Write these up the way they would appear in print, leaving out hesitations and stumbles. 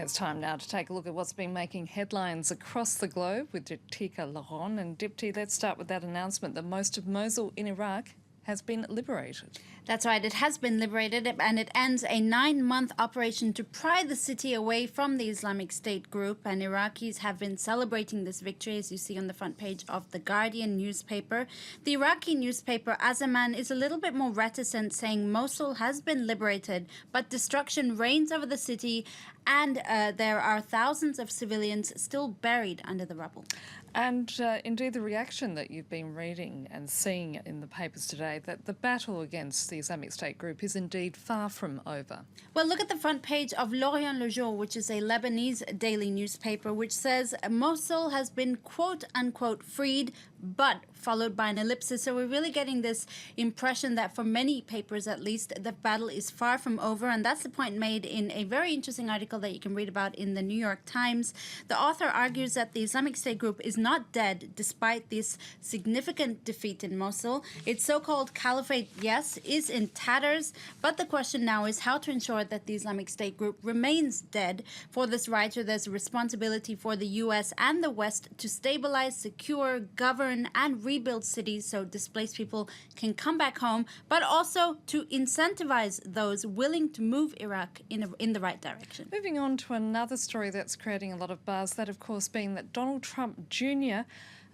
It's time now to take a look at what's been making headlines across the globe with Diptika Laron. And Dipti, let's start with that announcement that most of Mosul in Iraq has been liberated. That's right, it has been liberated, and it ends a 9-month operation to pry the city away from the Islamic State group. And Iraqis have been celebrating this victory, as you see on the front page of the Guardian newspaper. The Iraqi newspaper Azaman is a little bit more reticent, saying Mosul has been liberated, but destruction reigns over the city, and there are thousands of civilians still buried under the rubble. And indeed the reaction that you've been reading and seeing in the papers today, that the battle against the Islamic State group is indeed far from over. Well, look at the front page of L'Orient Le Jour, which is a Lebanese daily newspaper, which says Mosul has been quote-unquote freed, but followed by an ellipsis. So we're really getting this impression that for many papers, at least, the battle is far from over. And that's the point made in a very interesting article that you can read about in the New York Times. The author argues that the Islamic State group is not dead despite this significant defeat in Mosul. Its so-called caliphate, yes, is in tatters. But the question now is how to ensure that the Islamic State group remains dead. For this writer, there's a responsibility for the U.S. and the West to stabilize, secure, govern, and rebuild cities so displaced people can come back home, but also to incentivize those willing to move Iraq in the right direction. Moving on to another story that's creating a lot of buzz, that of course being that Donald Trump Jr.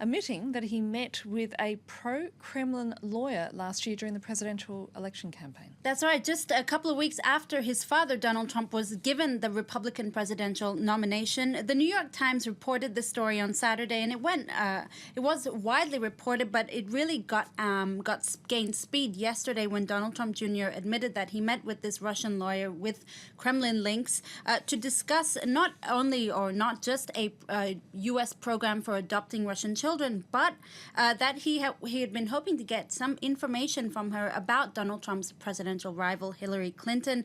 admitting that he met with a pro-Kremlin lawyer last year during the presidential election campaign. That's right. Just a couple of weeks after his father, Donald Trump, was given the Republican presidential nomination, the New York Times reported the story on Saturday, and it was widely reported, but it really gained speed yesterday when Donald Trump Jr. admitted that he met with this Russian lawyer with Kremlin links to discuss not just a U.S. program for adopting Russian children, but that he had been hoping to get some information from her about Donald Trump's presidential rival, Hillary Clinton.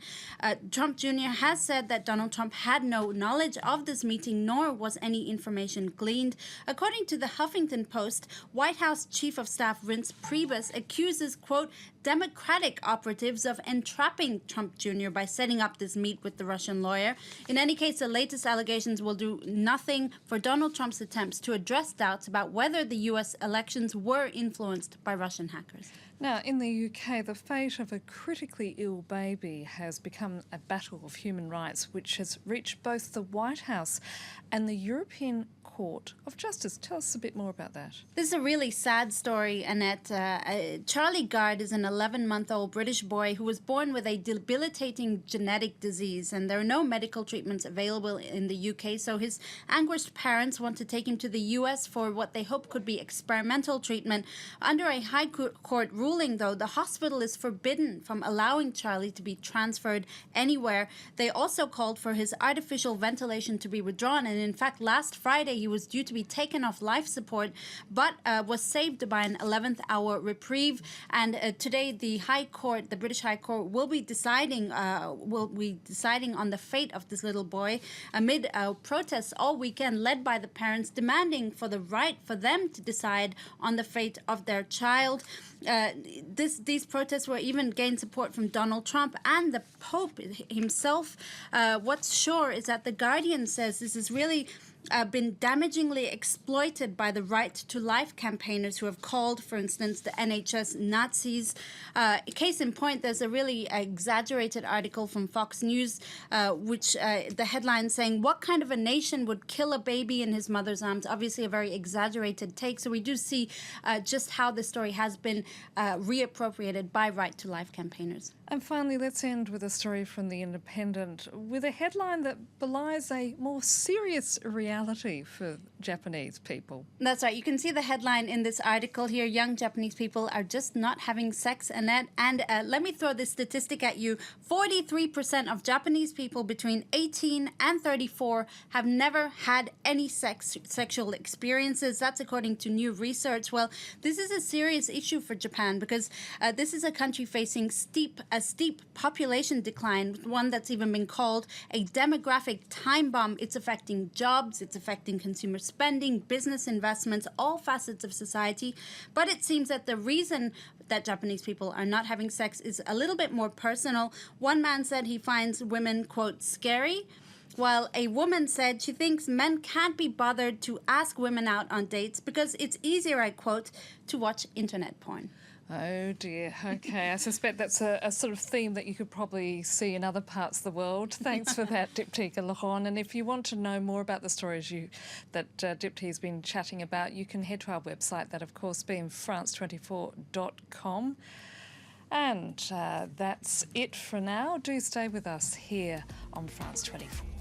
Trump Jr. has said that Donald Trump had no knowledge of this meeting, nor was any information gleaned. According to the Huffington Post, White House Chief of Staff Reince Priebus accuses, quote, Democratic operatives of entrapping Trump Jr. by setting up this meet with the Russian lawyer. In any case, the latest allegations will do nothing for Donald Trump's attempts to address doubts about whether the U.S. elections were influenced by Russian hackers. Now, in the UK, the fate of a critically ill baby has become a battle of human rights, which has reached both the White House and the European Court of Justice. Tell us a bit more about that. This is a really sad story, Annette. Charlie Gard is an 11-month-old British boy who was born with a debilitating genetic disease, and there are no medical treatments available in the UK, so his anguished parents want to take him to the US for what they hope could be experimental treatment. Under a High Court ruling, though, the hospital is forbidden from allowing Charlie to be transferred anywhere. They also called for his artificial ventilation to be withdrawn, and in fact, last Friday, he was due to be taken off life support, but was saved by an 11th-hour reprieve. And today, the British High Court, will be deciding on the fate of this little boy amid protests all weekend, led by the parents, demanding for the right for them to decide on the fate of their child. These protests were even gained support from Donald Trump and the Pope himself. What's sure is that The Guardian says this is really been damagingly exploited by the Right to Life campaigners who have called, for instance, the NHS Nazis. Case in point, there's a really exaggerated article from Fox News, which the headline saying, "What kind of a nation would kill a baby in his mother's arms?" Obviously a very exaggerated take. So we do see just how the story has been reappropriated by Right to Life campaigners. And finally, let's end with a story from The Independent with a headline that belies a more serious reality for Japanese people. That's right. You can see the headline in this article here. Young Japanese people are just not having sex, Annette. And let me throw this statistic at you. 43% of Japanese people between 18 and 34 have never had any sexual experiences. That's according to new research. Well, this is a serious issue for Japan because this is a country facing a steep population decline, one that's even been called a demographic time bomb. It's affecting jobs, it's affecting consumer spending, business investments, all facets of society. But it seems that the reason that Japanese people are not having sex is a little bit more personal. One man said he finds women, quote, scary. While a woman said she thinks men can't be bothered to ask women out on dates because it's easier, I quote, to watch internet porn. Oh dear. Okay, I suspect that's a sort of theme that you could probably see in other parts of the world. Thanks for that, Dipti Laurent. And if you want to know more about the stories that Dipti has been chatting about, you can head to our website, that of course being france24.com. And that's it for now. Do stay with us here on France 24.